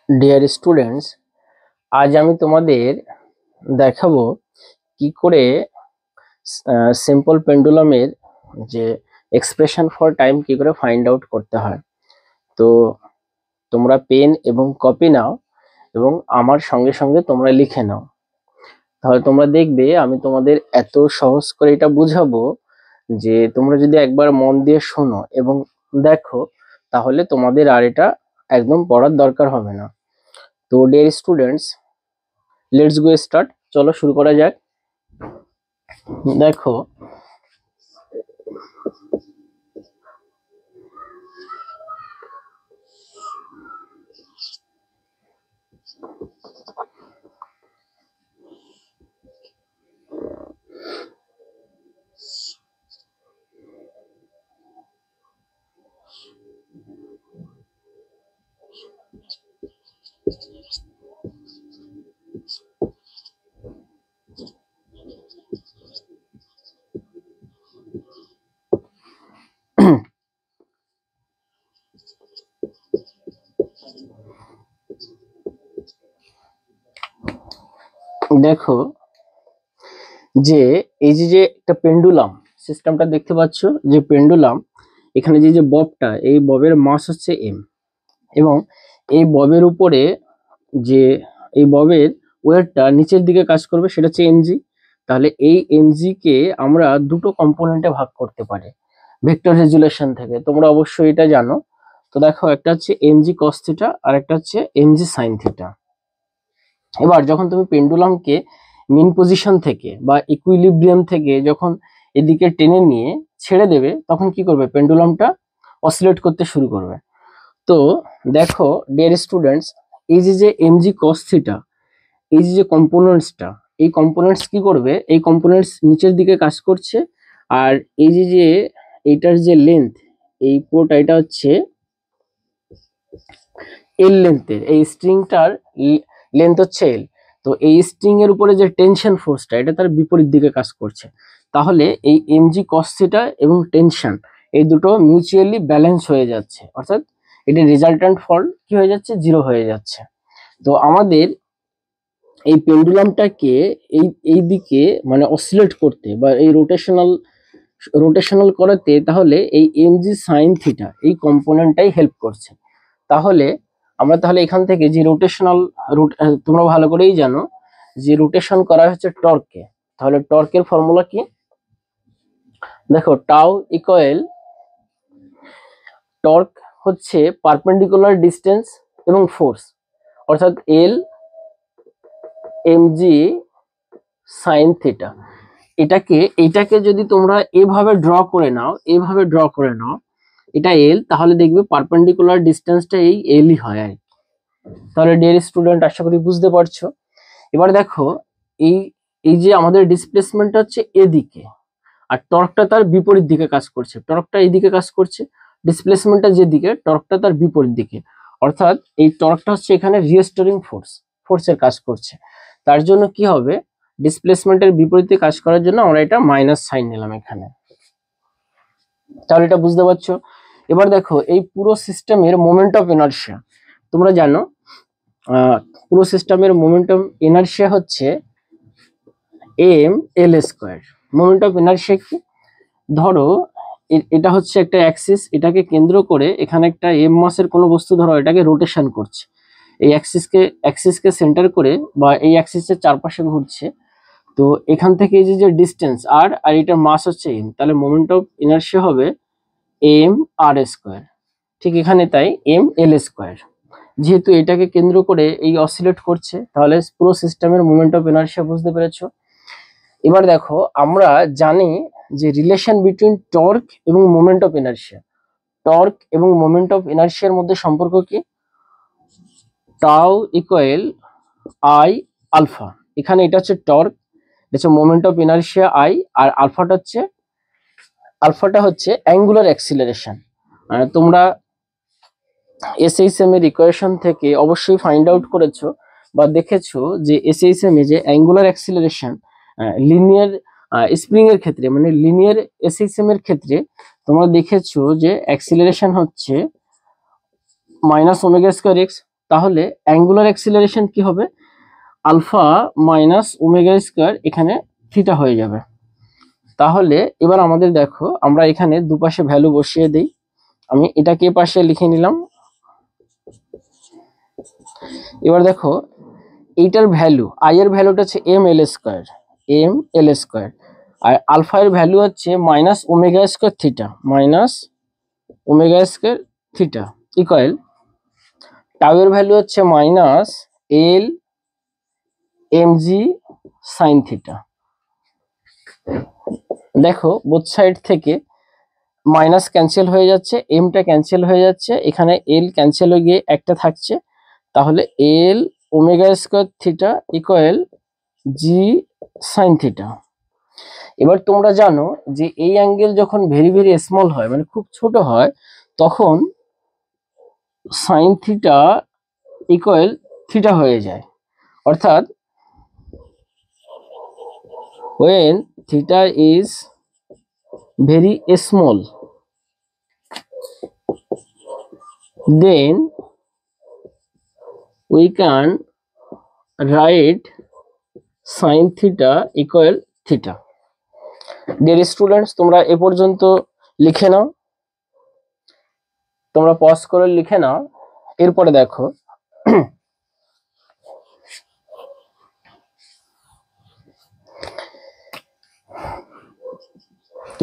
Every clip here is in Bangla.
ডিয়ার স্টুডেন্টস, আজ আমি তোমাদের দেখাবো কি করে সিম্পল পেন্ডুলামের যে এক্সপ্রেশন ফর টাইম কি করে ফাইন্ড আউট করতে হয়। তো তোমরা পেন এবং কপি নাও এবং আমার সঙ্গে সঙ্গে তোমরা লিখে নাও, তাহলে তোমরা দেখবে আমি তোমাদের এত সহজ করে এটা বুঝাবো যে তোমরা যদি একবার মন দিয়ে শোনো এবং দেখো, তাহলে তোমাদের আর এটা একদম পড়ার দরকার হবে না। তো dear students, let's go start, চলো শুরু করা যাক। দেখো, দেখো যে এই যে একটা পেন্ডুলাম সিস্টেমটা দেখতে পাচ্ছ, যে পেন্ডুলাম এখানে যে ববটা, এই ববের মাস হচ্ছে এম, এবং এই ববের উপরে যে এই ববের ওয়েটটা নিচের দিকে কাজ করবে সেটা হচ্ছে এমজি। তাহলে এই এমজি কে আমরা দুটো কম্পোনেন্টে ভাগ করতে পারি ভেক্টর রেজুলেশন থেকে, তোমরা অবশ্যই এটা জানো। তো দেখো, একটা হচ্ছে এমজি কস থিটা আর একটা হচ্ছে এমজি সাইন থিটা। এবার যখন তুমি পেন্ডুলামকে মিন পজিশন থেকে বা ইকুইলিব্রিয়াম থেকে যখন এদিকে টেনে নিয়ে ছেড়ে দেবে, তখন কি করবে, পেন্ডুলামটা অসিলেট করতে শুরু করবে। তো দেখো ডিয়ার স্টুডেন্টস, এই যে এমজি কস থিটা, এই যে কম্পোনেন্টসটা, এই কম্পোনেন্টস কি করবে, এই কম্পোনেন্টস নিচের দিকে কাজ করছে। আর এই যে এইটার যে লেন্থ, এই পুরোটা এটা হচ্ছে এল লেন্থের, এই স্ট্রিংটার লেন্থ হচ্ছে এল। তো এই স্ট্রিং এর উপরে যে টেনশন ফোর্সটা, এটা তার বিপরীত দিকে কাজ করছে। তাহলে এই এমজি কস থিটা এবং টেনশন, এই দুটো মিউচুয়ালি ব্যালেন্স হয়ে যাচ্ছে, অর্থাৎ এটি রেজাল্ট্যান্ট ফল কি হয়ে যাচ্ছে, জিরো হয়ে যাচ্ছে। তো আমাদের এই পেন্ডুলামটাকে এই দিকে মানে অসিলেট করতে বা এই রোটেশনাল করাতে, তাহলে এই এমজি সাইন থিটা এই কম্পোনেন্টটাই হেল্প করছে। তাহলে আমরা এখান থেকে যে রোটেশনাল, তোমরা ভালো করেই জানো যে রোটেশন করা হচ্ছে টর্ককে। তাহলে টর্কের ফর্মুলা কি, দেখো টাউ ইকুয়াল, টর্ক হচ্ছে পারপেন্ডিকুলার ডিস্টেন্স এবং ফোর্স, অর্থাৎ এল এমজি সাইন থিটা। এটাকে যদি তোমরা এভাবে ড্র করে নাও, এটা এল, তাহলে দেখবে পারপেন্ডিকুলার ডিস্টেন্সটা এই এলই হয় আর কি। তাহলে ডিয়ার স্টুডেন্ট, আশা করি বুঝতে পারছো। এবার দেখো, এই এই যে আমাদের ডিসপ্লেসমেন্টটা হচ্ছে এদিকে, আর টর্কটা তার বিপরীত দিকে কাজ করছে। টর্কটা এইদিকে কাজ করছে, ডিসপ্লেসমেন্টটা যেদিকে, টর্কটা তার বিপরীত দিকে। অর্থাৎ এই টর্কটা হচ্ছে এখানে রিস্টোরিং ফোর্সের কাজ করছে। তার জন্য কি হবে, ডিসপ্লেসমেন্টের বিপরীতে কাজ করার জন্য আমরা এটা মাইনাস সাইন নিলাম এখানে। তাহলে এটা বুঝতে পারছো। এবার দেখো, এই পুরো সিস্টেমের মোমেন্ট অফ ইনারশিয়া, তোমরা জানো পুরো সিস্টেমের মোমেন্ট অফ ইনারশিয়া হচ্ছে M L square. Moment of inertia কি, ধরো এটা হচ্ছে একটা অ্যাক্সিস, এটাকে কেন্দ্র করে এখানে একটা এম মাসের কোনো বস্তু ধরো এটাকে রোটেশন করছে, এই অ্যাক্সিসকে সেন্টার করে বা এই অ্যাক্সিসের চারপাশে ঘুরছে। তো এখান থেকে এই যে ডিস্টেন্স আর আর এটার মাস হচ্ছে এম, তাহলে মোমেন্ট অফ ইনারশিয়া হবে এম আর স্কোয়ার। ঠিক এখানে তাই এম এল স্কোয়ার, যেহেতু এটাকে কেন্দ্র করে এই অসিলেট করছে, তাহলে পুরো সিস্টেমের মোমেন্ট অফ ইনারশিয়া বুঝতে পেরেছো। এবার দেখো, আমরা জানি যে রিলেশন বিটুইন টর্ক এবং মোমেন্ট অফ ইনারশিয়া, টর্ক এবং মোমেন্ট অফ ইনারশিয়ার মধ্যে সম্পর্ক কি, টাউ ইকুয়াল আই আলফা। এখানে এটা হচ্ছে টর্ক, এটা হচ্ছে মোমেন্ট অফ ইনারশিয়া আই, আর আলফাটা হচ্ছে অ্যাঙ্গুলার অ্যাক্সিলারেশন। তোমরা এসএইচএম এর ইকুয়েশন থেকে অবশ্যই ফাইন্ড আউট করেছো বা দেখেছো যে এসএইচএম এ যে অ্যাঙ্গুলার অ্যাক্সিলারেশন লিনিয়ার স্প্রিং এর ক্ষেত্রে, মানে লিনিয়ার এসএইচএম এর ক্ষেত্রে তোমরা দেখেছো যে অ্যাক্সিলারেশন হচ্ছে মাইনাস ওমেগা স্কয়ার এক্স। তাহলে অ্যাঙ্গুলার অ্যাক্সিলারেশন কি হবে, আলফা মাইনাস ওমেগা স্কয়ার এখানে থিটা হয়ে যাবে। তাহলে এবার আমাদের দেখো আমরা এখানে দুপাশে ভ্যালু বসিয়ে দিই। আমি এটাকে পাশে লিখে নিলাম। এবার দেখো এইটার ভ্যালু, আই এর ভ্যালুটা হচ্ছে এম এল স্কয়ার, আর আলফা এর ভ্যালু হচ্ছে minus omega square theta equal tau এর ভ্যালু হচ্ছে minus L M G sine theta. দেখো বোথ সাইড থেকে মাইনাস ক্যান্সেল হয়ে যাচ্ছে, এমটা ক্যান্সেল হয়ে যাচ্ছে, এখানে এল ক্যান্সেল হয়ে গিয়ে একটা থাকছে, তাহলে এল ওমেগা স্কয়ার থিটা ইকুয়াল জি সাইন থিটা। এবার তোমরা জানো যে এই অ্যাঙ্গেল যখন ভেরি ভেরি স্মল হয়, মানে খুব ছোট হয়, তখন সাইন থিটা ইকুয়াল থিটা হয়ে যায়। অর্থাৎ when theta is very small, then we can write sin theta equal theta. Dear students, তোমরা এ পর্যন্ত লিখে নাও, তোমরা পজ করে লিখে নাও। এরপরে দেখো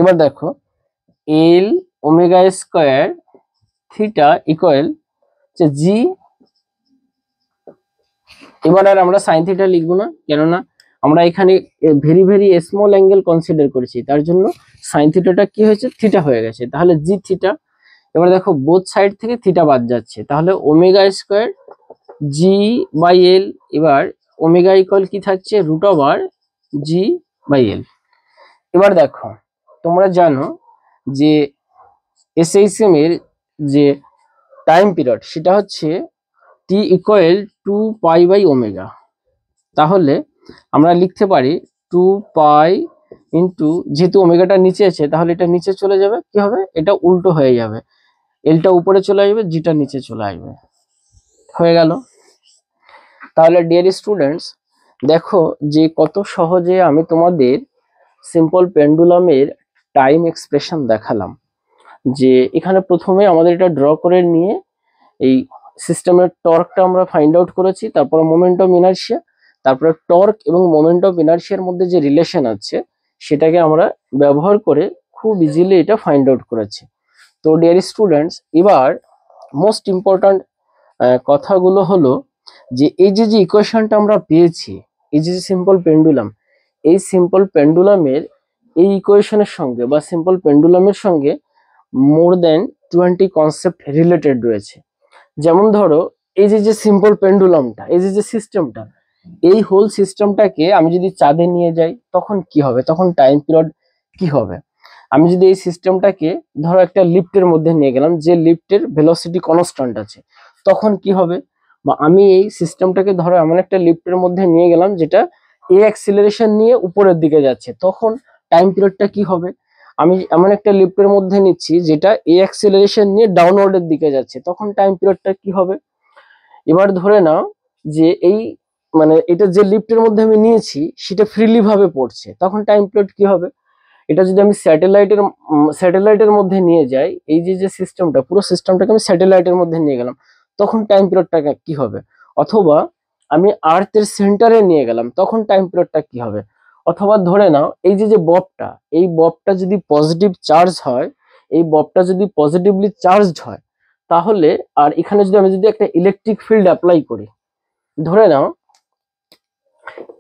এবার দেখো এল ওমেগা স্কয়ার থিটা ইকুয়াল জি। এবার আর আমরা সাইন থিটা লিখবো না, কেননা আমরা এখানে very very small angle consider করেছি, তার জন্য সাইন থিটাটা কি হয়েছে, থিটা হয়ে গেছে, তাহলে জি থিটা। এবার দেখো বোথ সাইড থেকে থিটা বাদ যাচ্ছে, তাহলে omega square G by L. এবার ওমেগা ইকুয়াল কি থাকছে, root over G by L. এবার দেখো তোমরা জানো যে এসএইচএম এর যে টাইম পিরিয়ড সেটা হচ্ছে T equal 2 pi by omega. তাহলে আমরা লিখতে পারি 2 পাই ইন্টু, যেহেতু ওমেগাটা নিচে আছে তাহলে এটা নিচে চলে যাবে, কি হবে, এটা উল্টো হয়ে যাবে, এলটা উপরে চলে আসবে, জিটা নিচে চলে আসবে, হয়ে গেল। তাহলে ডিয়ার স্টুডেন্টস, দেখো যে কত সহজে আমি তোমাদের সিম্পল পেন্ডুলামের টাইম এক্সপ্রেশন দেখালাম। যে এখানে প্রথমে আমাদের এটা ড্র করে নিয়ে এই সিস্টেমের টর্কটা আমরা ফাইন্ড আউট করেছি, তারপরে মোমেন্ট অফ ইনার্শিয়া, তারপরে টর্ক এবং মোমেন্ট অফ ইনার্শিয়ার মধ্যে যে রিলেশন আছে সেটাকে আমরা ব্যবহার করে খুব ইজিলি এটা ফাইন্ড আউট করেছি। তো ডিয়ার স্টুডেন্টস, এবার মোস্ট ইম্পর্ট্যান্ট কথাগুলো হলো যে এই যে ইকুয়েশনটা আমরা পেয়েছি, এই যে সিম্পল পেন্ডুলাম, এই সিম্পল পেন্ডুলামের এই ইকুয়েশনের সঙ্গে বা সিম্পল পেন্ডুলামের সঙ্গে মোর দেন 20 কনসেপ্ট রিলেটেড রয়েছে। যেমন ধরো এই যে সিম্পল পেন্ডুলামটা, এই যে সিস্টেমটা, এই হোল সিস্টেমটাকে আমি যদি চাঁদে নিয়ে যাই তখন কি হবে, তখন টাইম পিরিয়ড কি হবে। আমি যদি এই সিস্টেমটাকে ধরো একটা লিফটের মধ্যে নিয়ে গেলাম, যে লিফটের ভেলোসিটি কনস্ট্যান্ট আছে, তখন কি হবে। বা আমি এই সিস্টেমটাকে ধরো এমন একটা লিফটের মধ্যে নিয়ে গেলাম যেটা এ অ্যাক্সিলারেশন নিয়ে উপরের দিকে যাচ্ছে, তখন টাইম পিরিয়ডটা কি হবে। আমি এমন একটা লিফটের মধ্যে নিচ্ছি যেটা এ অ্যাক্সিলারেশন নিয়ে ডাউনওয়ার্ডের দিকে যাচ্ছে, তখন টাইম পিরিয়ডটা কি হবে। এবার ধরে নাও যে এই মানে এটা যে লিফটের মধ্যে আমি নিয়েছি সেটা ফ্রিলি ভাবে পড়ছে, তখন টাইম পিরিয়ড কি হবে। এটা যদি আমি স্যাটেলাইটের মধ্যে নিয়ে যাই, এই যে সিস্টেমটা, পুরো সিস্টেমটাকে আমি স্যাটেলাইটের মধ্যে নিয়ে গেলাম, তখন টাইম পিরিয়ডটা কি হবে। অথবা আমি আর্থের সেন্টারে নিয়ে গেলাম, তখন টাইম পিরিয়ডটা কি হবে। অথবা ধরে নাও এই যে ববটা, এই ববটা যদি পজিটিভ চার্জ হয়, এই ববটা যদি পজিটিভলি চার্জড হয়, তাহলে আর এখানে যদি আমি একটা ইলেকট্রিক ফিল্ড অ্যাপ্লাই করি, ধরে নাও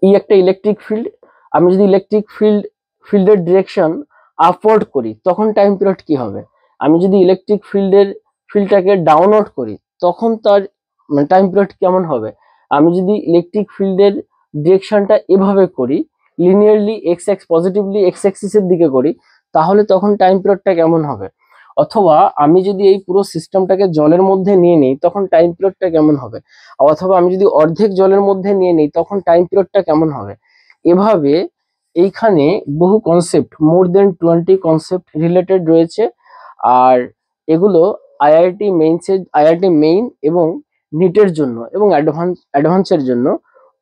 এই একটা ইলেকট্রিক ফিল্ড, আমি যদি ইলেকট্রিক ফিল্ডের ডিরেকশন আপওয়ার্ড করি, তখন টাইম পিরিয়ড কি হবে। আমি যদি ইলেকট্রিক ফিল্ডটাকে ডাউনওয়ার্ড করি, তখন তার মানে টাইম পিরিয়ড কেমন হবে। আমি যদি ইলেকট্রিক ফিল্ডের ডিরেকশনটা এভাবে করি, লিনিয়ারলি পজিটিভলি এক্স অ্যাক্সিসের দিকে করি, তাহলে তখন টাইম পিরিয়ডটা কেমন হবে। অথবা আমি যদি এই পুরো সিস্টেমটাকে জলের মধ্যে নিয়ে নিই, তখন টাইম পিরিয়ডটা কেমন হবে। অথবা আমি যদি অর্ধেক জলের মধ্যে নিয়ে নিই, তখন টাইম পিরিয়ডটা কেমন হবে। এভাবে এইখানে বহু কনসেপ্ট, মোর দেন 20 কনসেপ্ট রিলেটেড রয়েছে। আর এগুলো আইআইটি মেইন এবং নিটের জন্য এবং অ্যাডভান্সের জন্য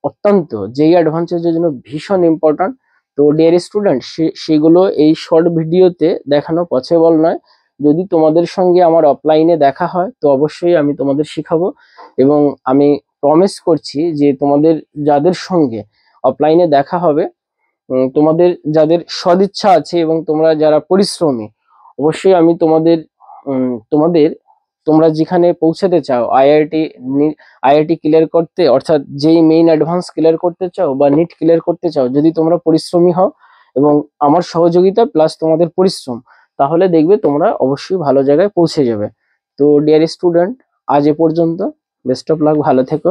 অত্যন্ত, যেই অ্যাডভান্সের জন্য ভীষণ ইম্পর্ট্যান্ট। তো ডিয়ার স্টুডেন্ট, সেগুলো এই শর্ট ভিডিওতে দেখানো পসিবল নয়। যদি তোমাদের সঙ্গে আমার অফলাইনে দেখা হয় তো অবশ্যই আমি তোমাদের শেখাবো, এবং আমি প্রমিস করছি যে তোমাদের যাদের সঙ্গে অফলাইনে দেখা হবে, তোমাদের যাদের সদিচ্ছা আছে এবং তোমরা যারা পরিশ্রমী, অবশ্যই আমি তোমাদের তোমরা যেখানে পৌঁছাতে চাও, আইআইটি ক্লিয়ার করতে, অর্থাৎ যেই মেইন অ্যাডভান্স ক্লিয়ার করতে চাও বা নিট ক্লিয়ার করতে চাও, যদি তোমরা পরিশ্রমী হও এবং আমার সহযোগিতা প্লাস তোমাদের পরিশ্রম, তাহলে দেখবে তোমরা অবশ্যই ভালো জায়গায় পৌঁছে যাবে। তো ডিয়ার স্টুডেন্ট, আজ এ পর্যন্ত। বেস্ট অফ লাক, ভালো থেকো।